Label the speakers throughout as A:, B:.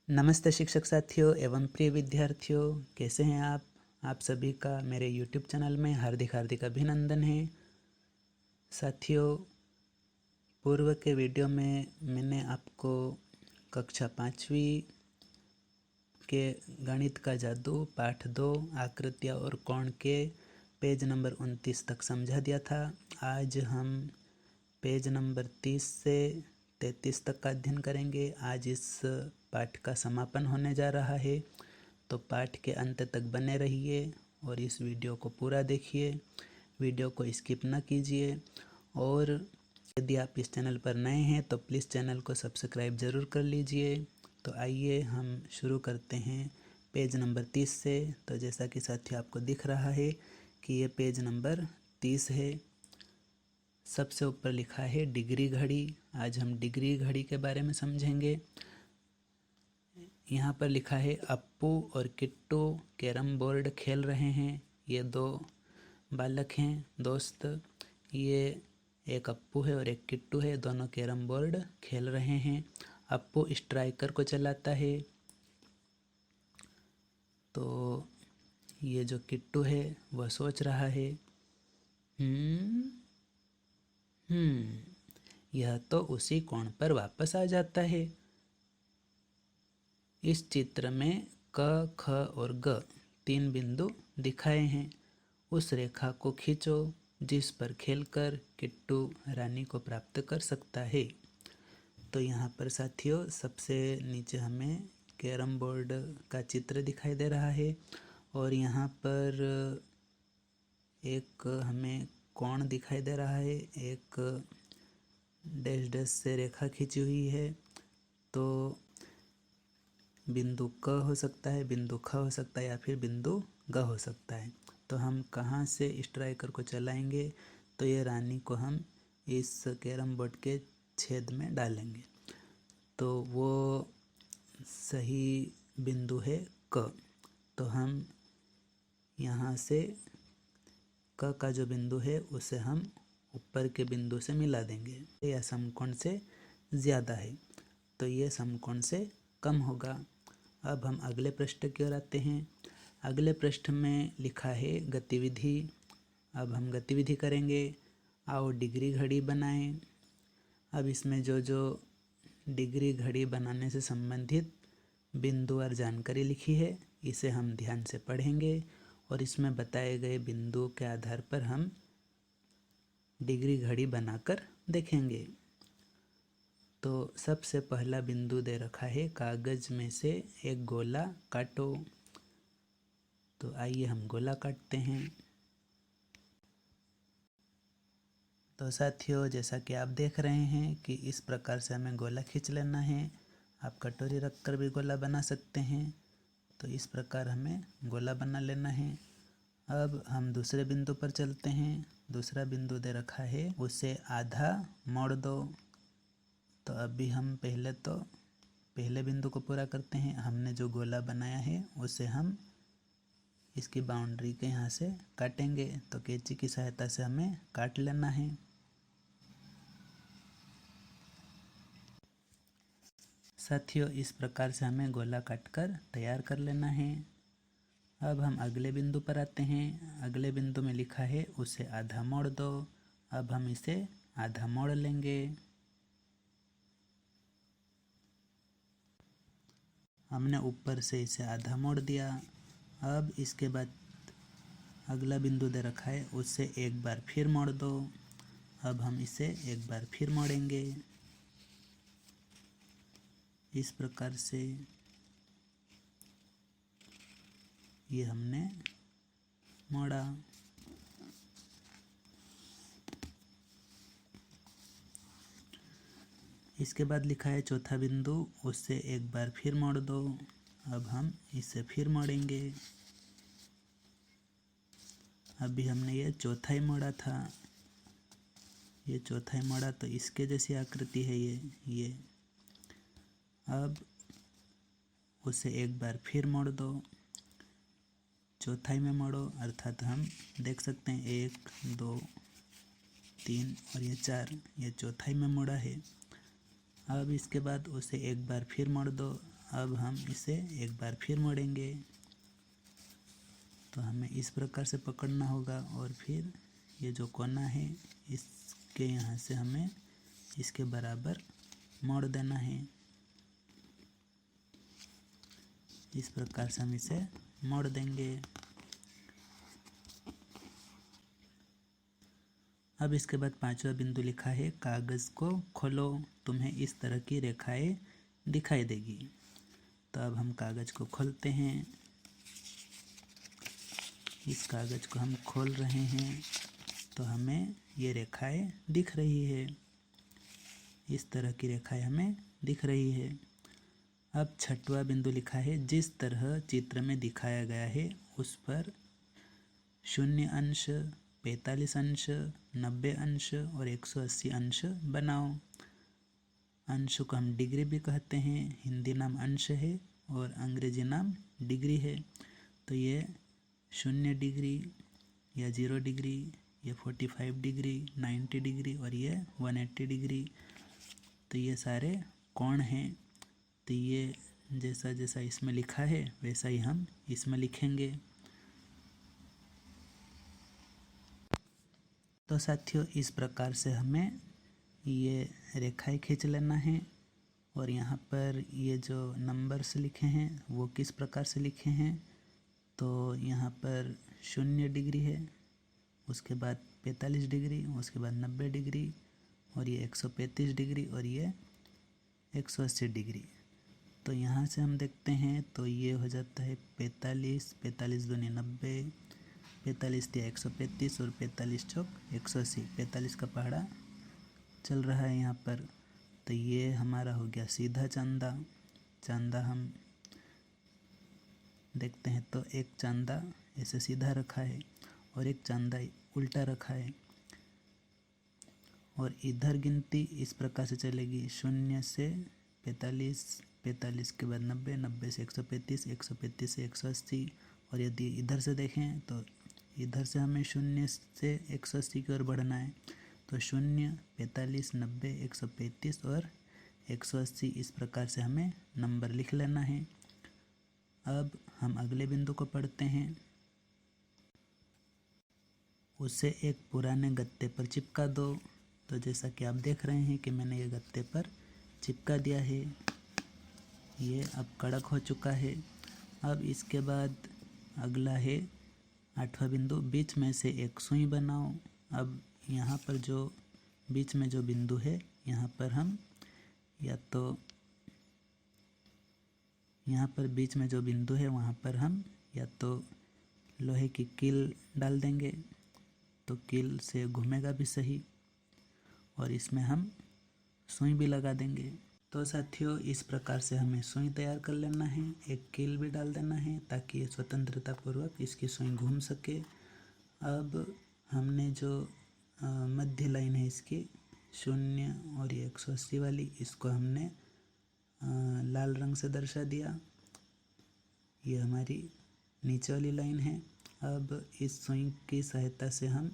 A: नमस्ते शिक्षक साथियों एवं प्रिय विद्यार्थियों, कैसे हैं आप सभी का मेरे YouTube चैनल में हार्दिक हार्दिक अभिनंदन है। साथियों, पूर्व के वीडियो में मैंने आपको कक्षा 5वीं के गणित का जादू पाठ 2 आकृतियाँ और कोण के पेज नंबर 29 तक समझा दिया था। आज हम पेज नंबर 30 से 33 तक का अध्ययन करेंगे। आज इस पाठ का समापन होने जा रहा है, तो पाठ के अंत तक बने रहिए और इस वीडियो को पूरा देखिए। वीडियो को स्किप न कीजिए और यदि आप इस चैनल पर नए हैं तो प्लीज़ चैनल को सब्सक्राइब ज़रूर कर लीजिए। तो आइए हम शुरू करते हैं पेज नंबर 30 से। तो जैसा कि साथियों आपको दिख रहा है कि ये पेज नंबर 30 है। सबसे ऊपर लिखा है डिग्री घड़ी। आज हम डिग्री घड़ी के बारे में समझेंगे। यहाँ पर लिखा है अप्पू और किट्टू कैरम बोर्ड खेल रहे हैं। ये दो बालक हैं दोस्त। ये एक अप्पू है और एक किट्टू है। दोनों कैरम बोर्ड खेल रहे हैं। अप्पू स्ट्राइकर को चलाता है, तो ये जो किट्टू है वह सोच रहा है, यह तो उसी कोण पर वापस आ जाता है। इस चित्र में क, ख और ग 3 बिंदु दिखाए हैं। उस रेखा को खींचो जिस पर खेलकर किट्टू रानी को प्राप्त कर सकता है। तो यहाँ पर साथियों सबसे नीचे हमें कैरम बोर्ड का चित्र दिखाई दे रहा है और यहाँ पर एक हमें कोण दिखाई दे रहा है। एक डैश डैश से रेखा खींची हुई है। तो बिंदु क हो सकता है, बिंदु ख हो सकता है या फिर बिंदु ग हो सकता है। तो हम कहाँ से स्ट्राइकर को चलाएंगे, तो ये रानी को हम इस कैरम बोर्ड के छेद में डालेंगे। तो वो सही बिंदु है क। तो हम यहाँ से क का जो बिंदु है उसे हम ऊपर के बिंदु से मिला देंगे। यह समकोण से ज़्यादा है तो ये समकोण से कम होगा। अब हम अगले पृष्ठ की ओर आते हैं। अगले पृष्ठ में लिखा है गतिविधि। अब हम गतिविधि करेंगे। आओ डिग्री घड़ी बनाएं। अब इसमें जो जो डिग्री घड़ी बनाने से संबंधित बिंदु और जानकारी लिखी है, इसे हम ध्यान से पढ़ेंगे और इसमें बताए गए बिंदुओं के आधार पर हम डिग्री घड़ी बनाकर देखेंगे। तो सबसे पहला बिंदु दे रखा है कागज में से एक गोला काटो। तो आइए हम गोला काटते हैं। तो साथियों, जैसा कि आप देख रहे हैं कि इस प्रकार से हमें गोला खींच लेना है। आप कटोरी रखकर भी गोला बना सकते हैं। तो इस प्रकार हमें गोला बना लेना है। अब हम दूसरे बिंदु पर चलते हैं। दूसरा बिंदु दे रखा है उसे आधा मोड़ दो। तो अभी हम पहले बिंदु को पूरा करते हैं। हमने जो गोला बनाया है उसे हम इसकी बाउंड्री के यहाँ से काटेंगे। तो कैंची की सहायता से हमें काट लेना है। साथियों, इस प्रकार से हमें गोला काटकर तैयार कर लेना है। अब हम अगले बिंदु पर आते हैं। अगले बिंदु में लिखा है उसे आधा मोड़ दो। अब हम इसे आधा मोड़ लेंगे। हमने ऊपर से इसे आधा मोड़ दिया। अब इसके बाद अगला बिंदु दे रखा है उसे एक बार फिर मोड़ दो। अब हम इसे एक बार फिर मोड़ेंगे। इस प्रकार से ये हमने मोड़ा। इसके बाद लिखा है चौथा बिंदु उसे एक बार फिर मोड़ दो। अब हम इसे फिर मोड़ेंगे। अभी हमने ये चौथा ही मोड़ा था। ये चौथा ही मोड़ा तो इसके जैसी आकृति है ये। अब उसे एक बार फिर मोड़ दो। चौथाई में मोड़ो, अर्थात हम देख सकते हैं 1 2 3 और ये 4, ये चौथाई में मोड़ा है। अब इसके बाद उसे एक बार फिर मोड़ दो। अब हम इसे एक बार फिर मोड़ेंगे। तो हमें इस प्रकार से पकड़ना होगा और फिर ये जो कोना है इसके यहाँ से हमें इसके बराबर मोड़ देना है। इस प्रकार से हम इसे मोड़ देंगे। अब इसके बाद पांचवा बिंदु लिखा है कागज़ को खोलो, तुम्हें इस तरह की रेखाएं दिखाई देगी। तो अब हम कागज़ को खोलते हैं। इस कागज़ को हम खोल रहे हैं तो हमें ये रेखाएं दिख रही है। इस तरह की रेखाएं हमें दिख रही है। अब छठवां बिंदु लिखा है जिस तरह चित्र में दिखाया गया है उस पर 0 अंश, 45 अंश, 90 अंश और 180 अंश बनाओ। अंश को हम डिग्री भी कहते हैं। हिंदी नाम अंश है और अंग्रेजी नाम डिग्री है। तो ये 0 डिग्री या 0 डिग्री, ये 45 डिग्री, 90 डिग्री और ये 180 डिग्री। तो ये सारे कोण हैं। तो ये जैसा जैसा इसमें लिखा है वैसा ही हम इसमें लिखेंगे। तो साथियों इस प्रकार से हमें ये रेखाएं खींच लेना है। और यहाँ पर ये जो नंबर्स लिखे हैं वो किस प्रकार से लिखे हैं, तो यहाँ पर 0 डिग्री है, उसके बाद 45 डिग्री, उसके बाद 90 डिग्री और ये 135 डिग्री और ये 180 डिग्री। तो यहाँ से हम देखते हैं तो ये हो जाता है 45, 45 दूनी 90, 45 दिया 135 और 45 चौक 180। 45 का पहाड़ा चल रहा है यहाँ पर। तो ये हमारा हो गया सीधा चांदा। चांदा हम देखते हैं तो एक चांदा ऐसे सीधा रखा है और एक चांदा उल्टा रखा है। और इधर गिनती इस प्रकार से चलेगी 0 से 45, 45 के बाद 90, 90 से 135, 135 से 180। और यदि इधर से देखें तो इधर से हमें 0 से 180 की ओर बढ़ना है। तो 0, 45, 90, 135 और 180 इस प्रकार से हमें नंबर लिख लेना है। अब हम अगले बिंदु को पढ़ते हैं। उसे एक पुराने गत्ते पर चिपका दो। तो जैसा कि आप देख रहे हैं कि मैंने ये गत्ते पर चिपका दिया है। ये अब कड़क हो चुका है। अब इसके बाद अगला है 8वां बिंदु, बीच में से एक सुई बनाओ। अब यहाँ पर जो बीच में जो बिंदु है यहाँ पर हम या तो यहाँ पर बीच में जो बिंदु है वहाँ पर हम या तो लोहे की कील डाल देंगे तो कील से घूमेगा भी सही, और इसमें हम सुई भी लगा देंगे। तो साथियों इस प्रकार से हमें सुई तैयार कर लेना है। एक कील भी डाल देना है ताकि ये स्वतंत्रतापूर्वक इसकी सुई घूम सके। अब हमने जो मध्य लाइन है इसकी 0 और ये 180 वाली, इसको हमने लाल रंग से दर्शा दिया। ये हमारी नीचे वाली लाइन है। अब इस सुई की सहायता से हम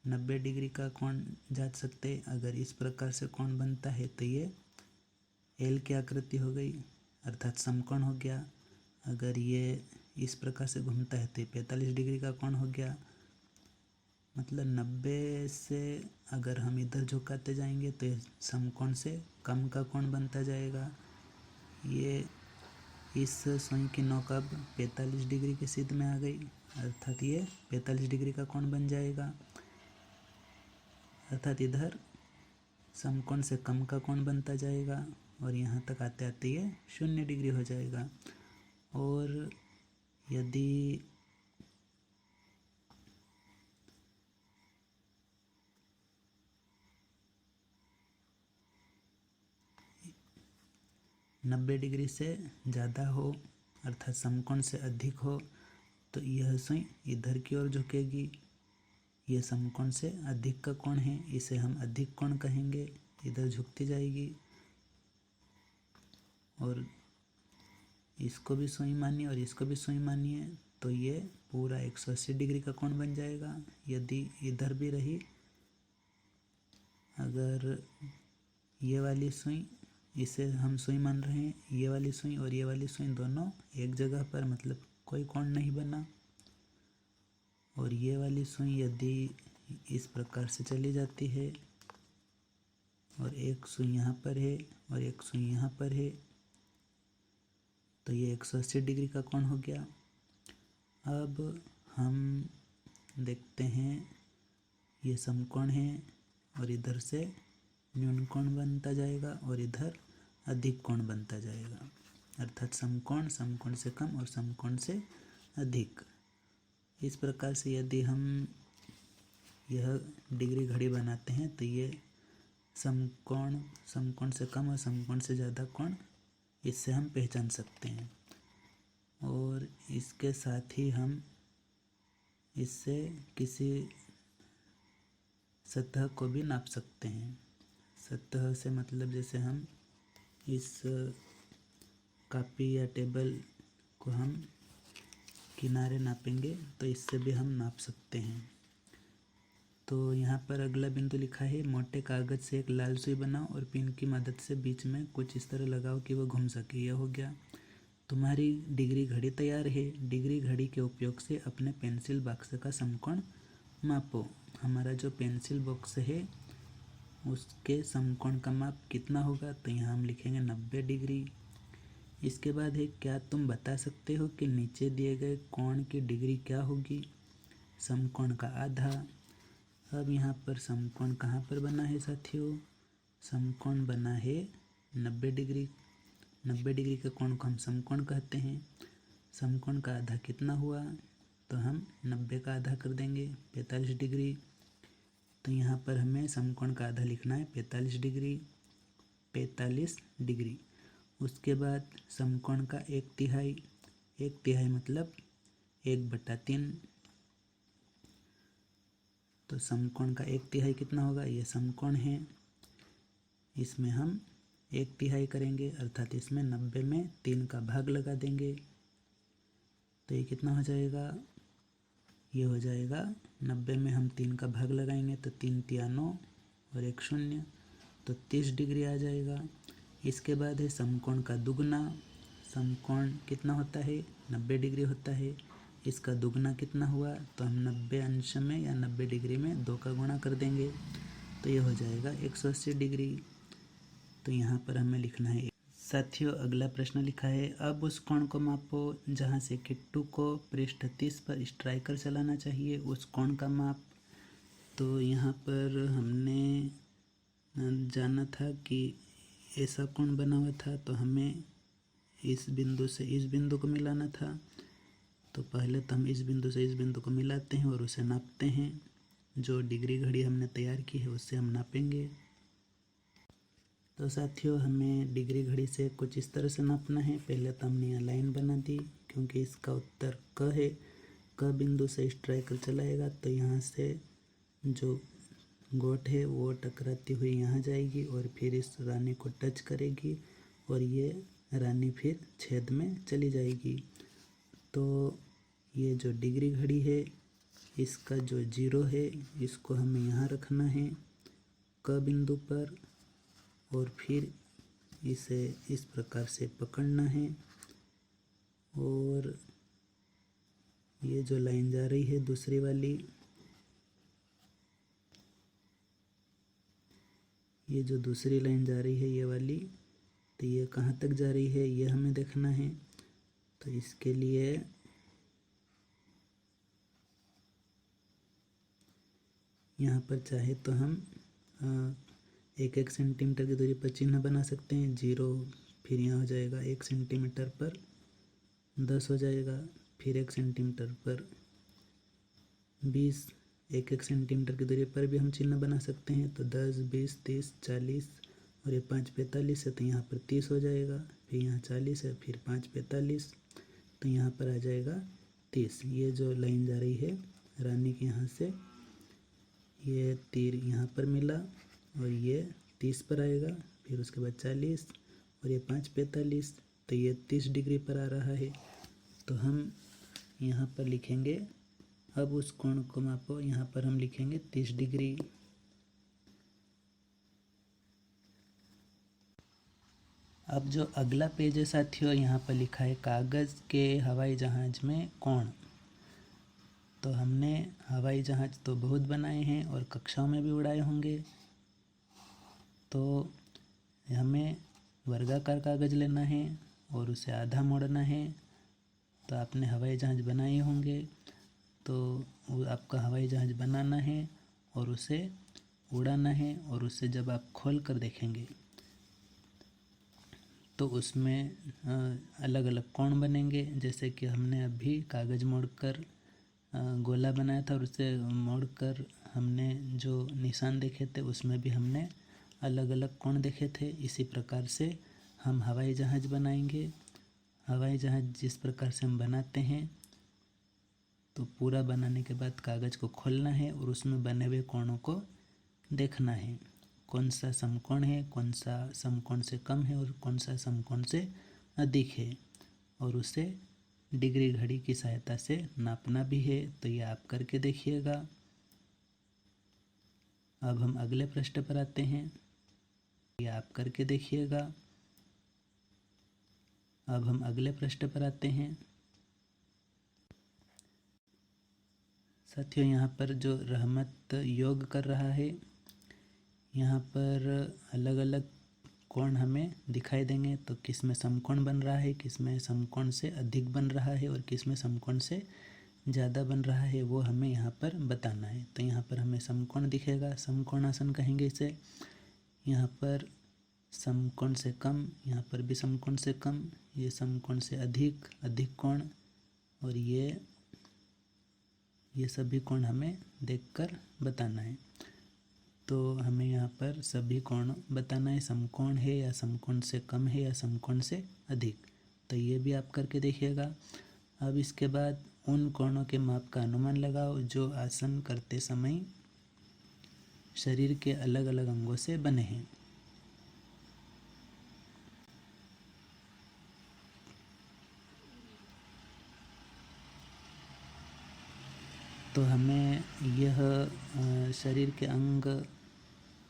A: 90 डिग्री का कोण जांच सकते हैं। अगर इस प्रकार से कोण बनता है तो ये एल की आकृति हो गई, अर्थात समकोण हो गया। अगर ये इस प्रकार से घूमता है तो 45 डिग्री का कोण हो गया। मतलब 90 से अगर हम इधर झुकाते जाएंगे तो ये समकोण से कम का कोण बनता जाएगा। ये इस सुई की नोक अब 45 डिग्री के सिद्ध में आ गई, अर्थात ये 45 डिग्री का कोण बन जाएगा। अर्थात इधर समकोण से कम का कोण बनता जाएगा और यहाँ तक आते आते ये 0 डिग्री हो जाएगा। और यदि नब्बे डिग्री से ज़्यादा हो अर्थात समकोण से अधिक हो तो यह सुई इधर की ओर झुकेगी। यह समकोण से अधिक का कोण है, इसे हम अधिक कोण कहेंगे। इधर झुकती जाएगी और इसको भी सुई मानिए और इसको भी सुई मानिए तो ये पूरा 180 डिग्री का कोण बन जाएगा। यदि इधर भी रही, अगर ये वाली सुई इसे हम सुई मान रहे हैं, ये वाली सुई और ये वाली सुई दोनों एक जगह पर, मतलब कोई कोण नहीं बना। और ये वाली सुई यदि इस प्रकार से चली जाती है और एक सुई यहाँ पर है और एक सुई यहाँ पर है, तो ये 180 डिग्री का कोण हो गया। अब हम देखते हैं, ये समकोण है और इधर से न्यून कोण बनता जाएगा और इधर अधिक कोण बनता जाएगा, अर्थात समकोण समकोण से कम और समकोण से अधिक। इस प्रकार से यदि हम यह डिग्री घड़ी बनाते हैं तो ये समकोण समकोण से कम और समकोण से ज़्यादा कोण इससे हम पहचान सकते हैं। और इसके साथ ही हम इससे किसी सतह को भी नाप सकते हैं। सतह से मतलब जैसे हम इस कॉपी या टेबल को हम किनारे नापेंगे तो इससे भी हम नाप सकते हैं। तो यहाँ पर अगला बिंदु लिखा है, मोटे कागज से एक लाल सुई बनाओ और पिन की मदद से बीच में कुछ इस तरह लगाओ कि वह घूम सके। यह हो गया, तुम्हारी डिग्री घड़ी तैयार है। डिग्री घड़ी के उपयोग से अपने पेंसिल बॉक्स का समकोण मापो। हमारा जो पेंसिल बॉक्स है उसके समकोण का माप कितना होगा, तो यहाँ हम लिखेंगे 90 डिग्री। इसके बाद है, क्या तुम बता सकते हो कि नीचे दिए गए कोण की डिग्री क्या होगी? समकोण का आधा। अब यहाँ पर समकोण कहाँ पर बना है साथियों? समकोण बना है 90 डिग्री। 90 डिग्री के कोण को हम समकोण कहते हैं। समकोण का आधा कितना हुआ, तो हम 90 का आधा कर देंगे 45 डिग्री। तो यहाँ पर हमें समकोण का आधा लिखना है 45 डिग्री। 45 डिग्री। उसके बाद समकोण का 1/3। 1/3 मतलब 1/3। तो समकोण का 1/3 कितना होगा? ये समकोण है, इसमें हम 1/3 करेंगे, अर्थात इसमें 90 में 3 का भाग लगा देंगे। तो ये कितना हो जाएगा? ये हो जाएगा 90 में हम 3 का भाग लगाएंगे तो 3 तिया 9 और 1 0, तो 30 डिग्री आ जाएगा। इसके बाद है समकोण का दुगना। समकोण कितना होता है? 90 डिग्री होता है। इसका दुगना कितना हुआ, तो हम 90 अंश में या 90 डिग्री में 2 का गुणा कर देंगे, तो ये हो जाएगा 180 डिग्री। तो यहाँ पर हमें लिखना है। साथियों, अगला प्रश्न लिखा है, अब उस कोण को मापो जहाँ से किट्टू को पृष्ठ 30 पर स्ट्राइकर चलाना चाहिए। उस कोण का माप। तो यहाँ पर हमने जाना था कि ऐसा कोण बना हुआ था, तो हमें इस बिंदु से इस बिंदु को मिलाना था। तो पहले तो हम इस बिंदु से इस बिंदु को मिलाते हैं और उसे नापते हैं। जो डिग्री घड़ी हमने तैयार की है उससे हम नापेंगे। तो साथियों, हमें डिग्री घड़ी से कुछ इस तरह से नापना है। पहले तो हमने यहाँ लाइन बना दी, क्योंकि इसका उत्तर क है। क बिंदु से स्ट्राइकर चलाएगा तो यहाँ से जो गोट है वो टकराती हुई यहाँ जाएगी और फिर इस रानी को टच करेगी और ये रानी फिर छेद में चली जाएगी। तो ये जो डिग्री घड़ी है इसका जो 0 है इसको हमें यहाँ रखना है क बिंदु पर, और फिर इसे इस प्रकार से पकड़ना है। और ये जो लाइन जा रही है दूसरी वाली, ये जो दूसरी लाइन जा रही है ये वाली, तो ये कहाँ तक जा रही है ये हमें देखना है। तो इसके लिए यहाँ पर चाहे तो हम 1-1 सेंटीमीटर की दूरी पर चिन्ह बना सकते हैं। 0, फिर यहाँ हो जाएगा 1 सेंटीमीटर पर 10 हो जाएगा, फिर 1 सेंटीमीटर पर 20, 1-1 सेंटीमीटर की दूरी पर भी हम चिन्ह बना सकते हैं। तो 10, 20, 30, 40 और ये 5 45 है, तो यहाँ पर 30 हो जाएगा। फिर यहाँ 40 है, फिर 5 45, तो यहाँ पर आ जाएगा 30। ये जो लाइन जा रही है रानी के यहाँ से, ये तीर यहाँ पर मिला और ये 30 पर आएगा, फिर उसके बाद 40 और ये 5 45, तो ये 30 डिग्री पर आ रहा है। तो हम यहाँ पर लिखेंगे, अब उस कोण को मापो। यहाँ पर हम लिखेंगे 30 डिग्री। अब जो अगला पेज है साथियों, यहाँ पर लिखा है कागज़ के हवाई जहाज़ में कौन। तो हमने हवाई जहाज़ तो बहुत बनाए हैं और कक्षाओं में भी उड़ाए होंगे। तो हमें वर्गाकार कागज़ लेना है और उसे आधा मोड़ना है। तो आपने हवाई जहाज़ बनाए होंगे, तो आपका हवाई जहाज़ बनाना है और उसे उड़ाना है। और उसे जब आप खोल कर देखेंगे तो उसमें अलग अलग कोण बनेंगे। जैसे कि हमने अभी कागज़ मोड़कर गोला बनाया था और उसे मोड़कर हमने जो निशान देखे थे उसमें भी हमने अलग अलग कोण देखे थे। इसी प्रकार से हम हवाई जहाज़ बनाएंगे। हवाई जहाज़ जिस प्रकार से हम बनाते हैं, तो पूरा बनाने के बाद कागज़ को खोलना है और उसमें बने हुए कोणों को देखना है, कौन सा समकोण है, कौन सा समकोण से कम है और कौन सा समकोण से अधिक है। और उसे डिग्री घड़ी की सहायता से नापना भी है। तो ये आप करके देखिएगा। अब हम अगले प्रश्न पर आते हैं। ये आप करके देखिएगा। अब हम अगले प्रश्न पर आते हैं। साथियों, यहाँ पर जो रहमत योग कर रहा है, यहाँ पर अलग अलग कोण हमें दिखाई देंगे। तो किस में समकोण बन रहा है, किस में समकोण से अधिक बन रहा है और किस में समकोण से ज़्यादा बन रहा है, वो हमें यहाँ पर बताना है। तो यहाँ पर हमें समकोण दिखेगा, समकोणासन कहेंगे इसे। यहाँ पर समकोण से कम, यहाँ पर भी समकोण से कम, ये समकोण से अधिक, अधिक कोण, और ये सभी कोण हमें देखकर बताना है। तो हमें यहाँ पर सभी कोण बताना है, समकोण है या समकोण से कम है या समकोण से अधिक। तो ये भी आप करके देखिएगा। अब इसके बाद उन कोणों के माप का अनुमान लगाओ जो आसन करते समय शरीर के अलग अलग अंगों से बने हैं। तो हमें यह शरीर के अंग,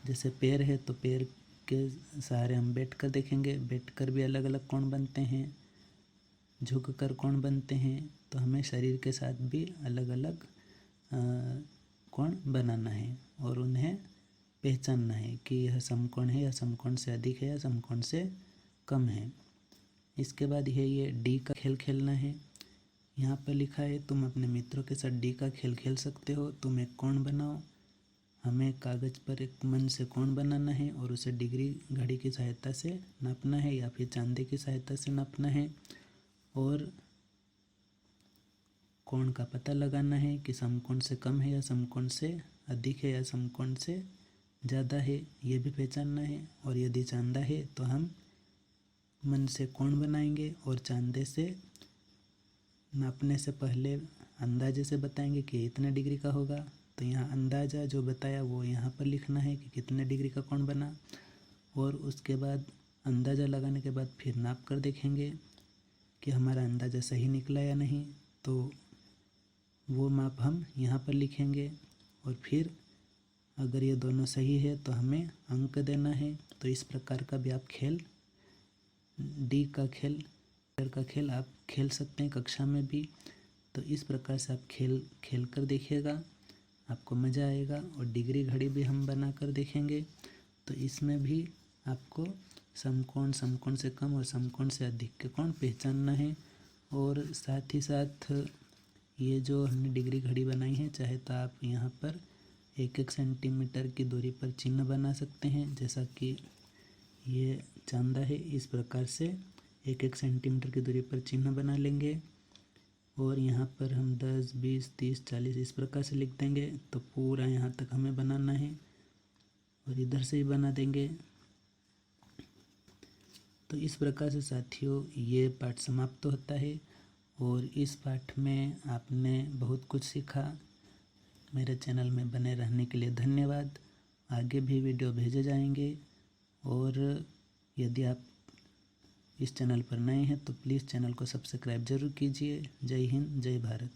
A: जैसे पैर है तो पैर के सहारे हम बैठकर देखेंगे, बैठकर भी अलग अलग कोण बनते हैं, झुककर कोण बनते हैं। तो हमें शरीर के साथ भी अलग अलग कोण बनाना है और उन्हें पहचानना है कि यह समकोण है या समकोण से अधिक है या समकोण से कम है। इसके बाद ये डी का खेल खेलना है। यहाँ पर लिखा है तुम अपने मित्रों के साथ डी का खेल खेल सकते हो। तुम एक कोण बनाओ। हमें कागज़ पर एक मन से कोण बनाना है और उसे डिग्री घड़ी की सहायता से नापना है या फिर चांदी की सहायता से नापना है। और कोण का पता लगाना है कि समकोण से कम है या समकोण से अधिक है या समकोण से ज़्यादा है, ये भी पहचानना है। और यदि चांदा है तो हम मन से कोण बनाएंगे और चांदे से नापने से पहले अंदाजे से बताएंगे कि इतने डिग्री का होगा। तो यहाँ अंदाज़ा जो बताया वो यहाँ पर लिखना है कि कितने डिग्री का कोण बना। और उसके बाद अंदाज़ा लगाने के बाद फिर नाप कर देखेंगे कि हमारा अंदाज़ा सही निकला या नहीं। तो वो माप हम यहाँ पर लिखेंगे और फिर अगर ये दोनों सही है तो हमें अंक देना है। तो इस प्रकार का भी आप खेल, डी का खेल आप खेल सकते हैं कक्षा में भी। तो इस प्रकार से आप खेल कर देखिएगा, आपको मज़ा आएगा। और डिग्री घड़ी भी हम बना कर देखेंगे। तो इसमें भी आपको समकोण, समकोण से कम और समकोण से अधिक के कोण पहचानना है। और साथ ही साथ ये जो हमने डिग्री घड़ी बनाई है, चाहे तो आप यहाँ पर 1-1 सेंटीमीटर की दूरी पर चिन्ह बना सकते हैं। जैसा कि ये चांदा है, इस प्रकार से 1-1 सेंटीमीटर की दूरी पर चिन्ह बना लेंगे। और यहाँ पर हम 10, 20, 30, 40 इस प्रकार से लिख देंगे। तो पूरा यहाँ तक हमें बनाना है और इधर से ही बना देंगे। तो इस प्रकार से साथियों ये पाठ समाप्त होता है। और इस पाठ में आपने बहुत कुछ सीखा। मेरे चैनल में बने रहने के लिए धन्यवाद। आगे भी वीडियो भेजे जाएंगे। और यदि आप इस चैनल पर नए हैं तो प्लीज़ चैनल को सब्सक्राइब जरूर कीजिए। जय हिंद, जय भारत।